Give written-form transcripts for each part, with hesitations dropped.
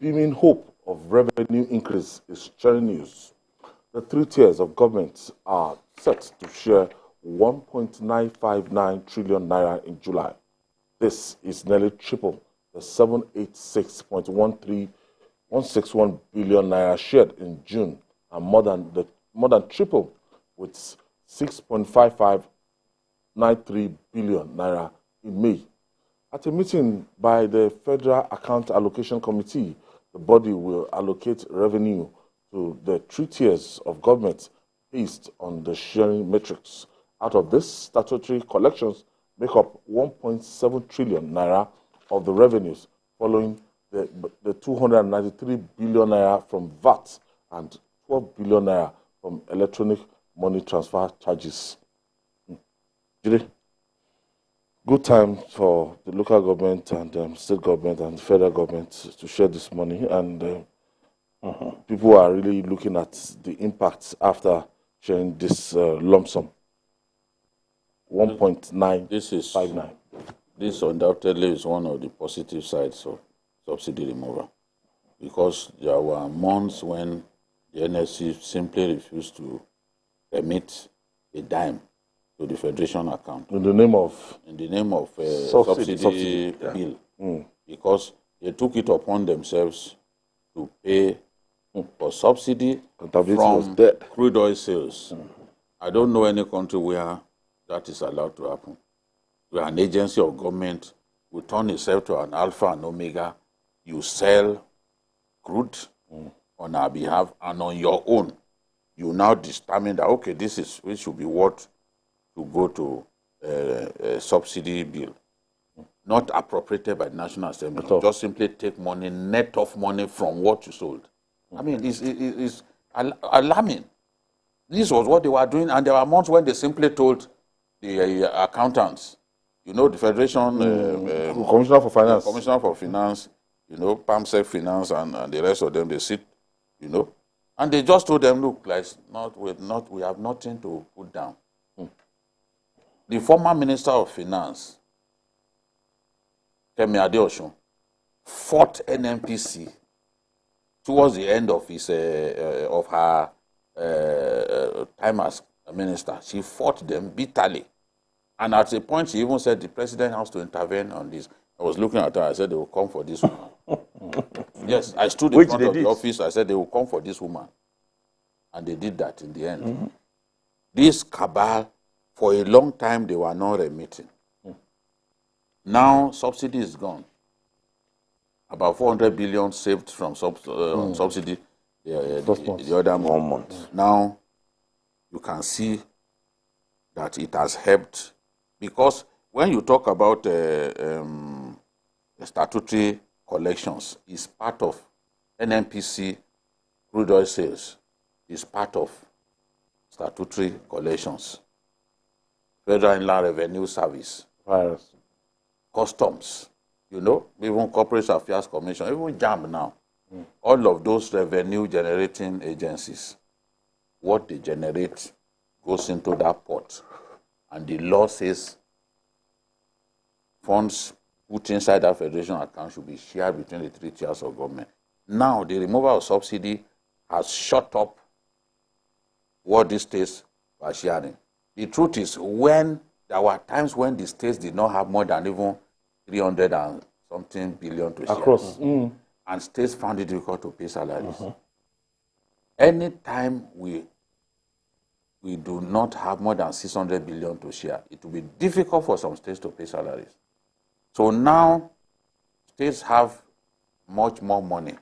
beaming hope of revenue increase is sharing news. The three tiers of government are set to share 1.959 trillion naira in July. This is nearly triple the 786.161 billion naira shared in June, and more than triple with 6.5593 billion naira in May. At a meeting by the Federal Account Allocation Committee, the body will allocate revenue to the three tiers of government based on the sharing matrix. Out of this, statutory collections make up 1.7 trillion naira of the revenues, following the 293 billion naira from VAT and 12 billion naira from electronic money transfer charges. Jide, good time for the local government and state government and federal government to share this money, and people are really looking at the impacts after sharing this lump sum. 1.959. This undoubtedly is one of the positive sides of subsidy removal, because there were months when the NSC simply refused to remit a dime to the Federation account in the name of subsidy bill, because they took it upon themselves to pay for subsidy from crude oil sales. I don't know any country where that is allowed to happen, where an agency of government will turn itself to an alpha and omega. You sell crude on our behalf, and on your own, you now determine that, okay, this should be what to go to a subsidy bill, not appropriated by the National Assembly. Just simply take money, net off money from what you sold. I mean, it's alarming. This was what they were doing, and there were months when they simply told the accountants, the Federation Commissioner for Finance, PAMSEC Finance, and the rest of them, they sit, and they just told them, look, we have nothing to put down. The former Minister of Finance, Kemi Adeosun, fought NNPC towards the end of her time as a minister. She fought them bitterly. And at a point, she even said the president has to intervene on this. I was looking at her, I said they will come for this woman. Yes, I stood in front of the office, I said they will come for this woman. And they did that in the end. This cabal, for a long time, they were not remitting. Now, subsidy is gone. About 400 billion saved from subsidy the other month. Now, you can see that it has helped, because when you talk about statutory collections, it's part of NNPC crude oil sales, is part of statutory collections. Federal Inland Revenue Service, Customs, even Corporate Affairs Commission, even JAM now. All of those revenue generating agencies, what they generate goes into that pot. And the law says funds put inside that federation account should be shared between the three tiers of government. Now, the removal of subsidy has shut up what the states were sharing. The truth is, when there were times when the states did not have more than even 300 and something billion to share. Across. And states found it difficult to pay salaries. Anytime we do not have more than 600 billion to share, it will be difficult for some states to pay salaries. So now, states have much more money.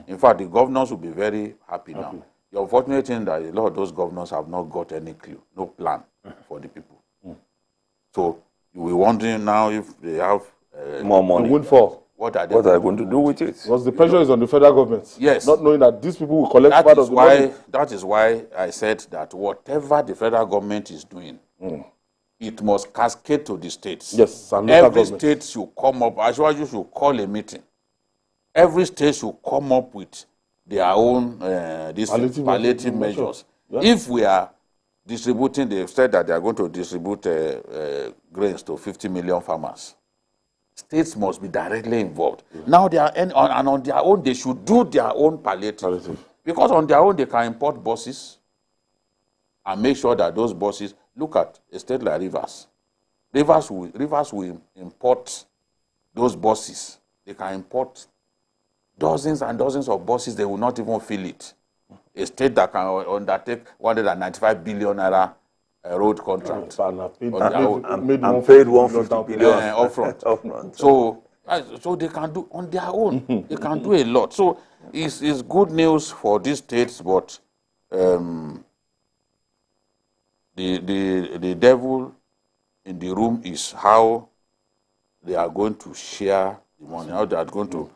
In fact, the governors will be very happy now. The unfortunate thing is that a lot of those governors have not got any clue, no plan for the people. So you'll be wondering now if they have more money. Windfall. What are they going to do with it? Because the pressure is on the federal government. Yes. Not knowing that these people will collect part of the money. That is why I said that whatever the federal government is doing, it must cascade to the states. Yes. And every state should come up, as well, you should call a meeting. Every state should come up with their own palliative measures. Yeah. If we are distributing, they've said that they are going to distribute grains to 50 million farmers. states must be directly involved. Now they are, and on their own, they should do their own palliative. Because on their own, they can import buses and make sure that those buses, look at a state like Rivers. Rivers will import those buses. They can import dozens and dozens of buses. They will not even fill it. A state that can undertake 195 billion naira road contract. And paid 150 billion upfront. So they can do on their own. They can do a lot. So it's good news for these states, but the devil in the room is how they are going to share the money, how they are going to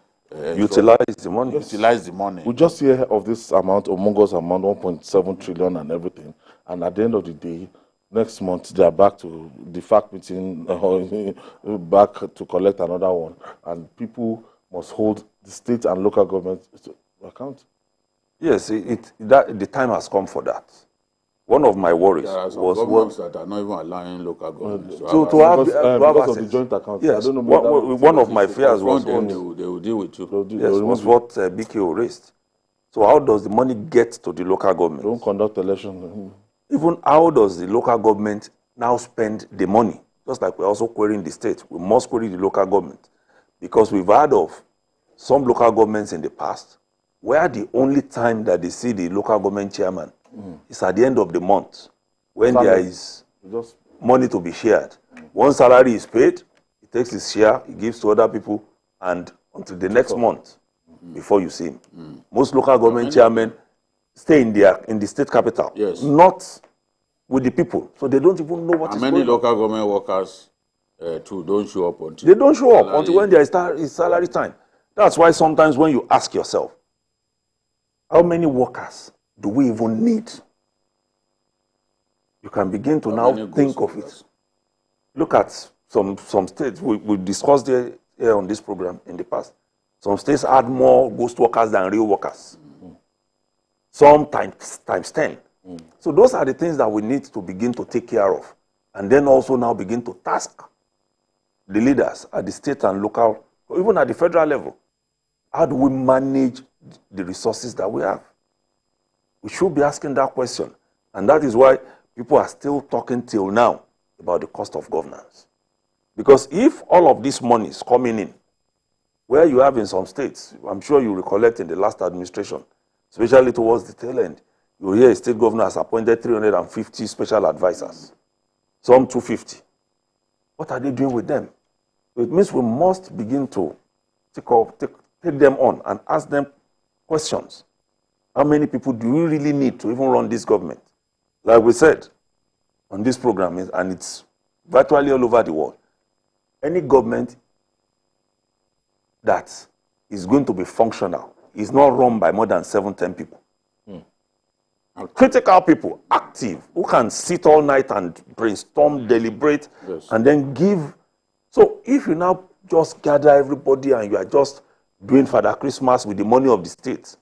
utilize the money. Utilize the money. We just hear of this amount, humongous amount, 1.7 trillion and everything. And at the end of the day, next month, they are back to the FAAC meeting, back to collect another one. And people must hold the state and local government to account. Yes, the time has come for that. One of my worries was governments that are not even allowing local governments to have because of the joint account. Yes, I don't know one of my fears was what they will deal with you. Yes, was what BKO raised. So how does the money get to the local government? Don't conduct elections. Even how does the local government now spend the money? Just like we're also querying the state, we must query the local government, because we've heard of some local governments in the past where the only time that they see the local government chairman is at the end of the month, when there is money to be shared. One salary is paid, he takes his share, he gives to other people, and until the next month before you see him. Most local government chairmen stay in the state capital, not with the people, so they don't even know what is going on. Many local government workers too don't show up until they don't show up until when there is salary time. That's why sometimes when you ask yourself, how many workers do we even need? You can begin to now think of it. Look at some states. We discussed here on this program in the past. Some states had more ghost workers than real workers. Some times 10. So those are the things that we need to begin to take care of. And then also now begin to task the leaders at the state and local, or even at the federal level. How do we manage the resources that we have? We should be asking that question. And that is why people are still talking till now about the cost of governance. Because if all of this money is coming in, where you have in some states, I'm sure you recollect in the last administration, especially towards the tail end, you hear a state governor has appointed 350 special advisors, some 250. What are they doing with them? It means we must begin to take them on and ask them questions. How many people do we really need to even run this government? Like we said on this program, and it's virtually all over the world, any government that is going to be functional is not run by more than 7-10 people. And critical people, active, who can sit all night and brainstorm, deliberate, and then give. So if you now just gather everybody and you are just doing Father Christmas with the money of the state,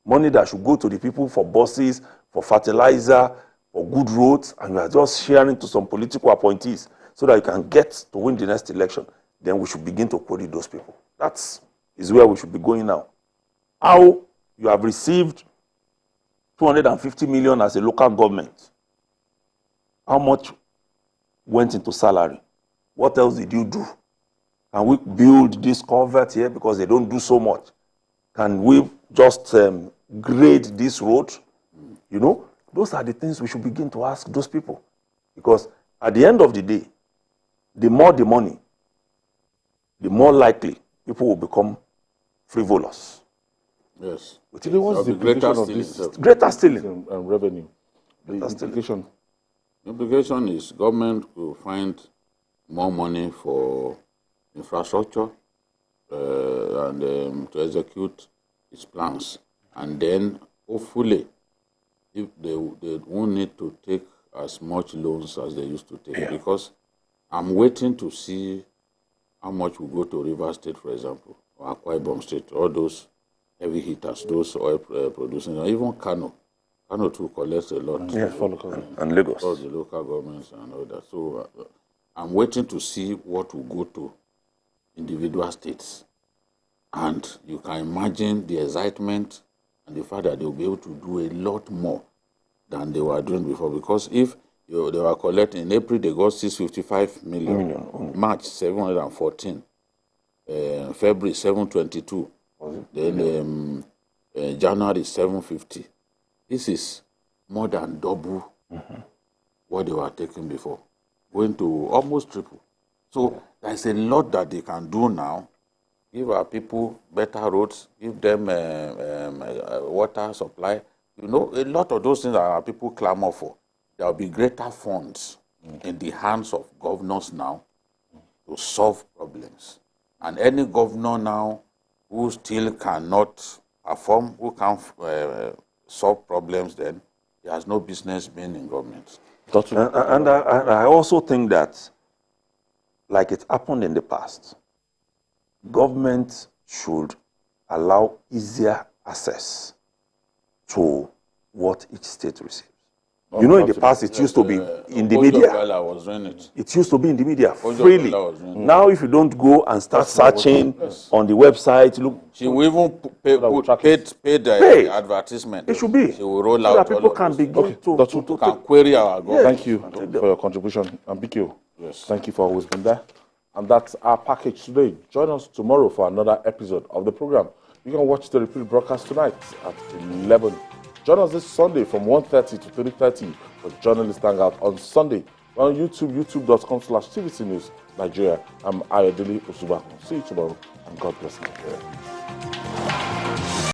money that should go to the people for buses, for fertilizer, for good roads, and you are just sharing to some political appointees so that you can get to win the next election, then we should begin to query those people. That is where we should be going now. How you have received 250 million as a local government, how much went into salary? What else did you do? Can we build this culvert here because they don't do so much? Can we just grade this road? You know, those are the things we should begin to ask those people. Because at the end of the day, the more the money, the more likely people will become frivolous. Yes. What's the greater of stealing. this Greater stealing and revenue? The implication. The implication is government will find more money for infrastructure and to execute its plans. And then, hopefully, if they won't need to take as much loans as they used to take. Because I'm waiting to see how much will go to Rivers State, for example, or Akwa Ibom State, all those heavy hitters, those oil producing, or even Kano. Kano too collects a lot. And Lagos. All the local governments and all that. So I'm waiting to see what will go to individual states. And you can imagine the excitement and the fact that they'll be able to do a lot more than they were doing before. Because if they were collecting, in April they got 655 million, March 714, February 722, then January 750. This is more than double what they were taking before, going to almost triple. So there's a lot that they can do now. Give our people better roads, give them water supply. You know, a lot of those things that our people clamor for. There will be greater funds in the hands of governors now to solve problems. And any governor now who still cannot perform, who can't solve problems, then he has no business being in government. And I also think that, like it happened in the past, government should allow easier access to what each state receives. You know, in the past, it used to be in the media. It used to be in the media freely. Now, if you don't go and start searching on the website, look. She will even pay the advertisement. It should be. She will roll so out that people can begin to can query our government. Thank you for your contribution. And Bikio, thank you for always being there. And that's our package today. Join us tomorrow for another episode of the program. You can watch the repeat broadcast tonight at 11. Join us this Sunday from 1:30 to 3:30 for Journalist Hangout on Sunday. We're on YouTube, youtube.com/TVC News Nigeria. I'm Ayodele Osuba. See you tomorrow, and God bless Nigeria.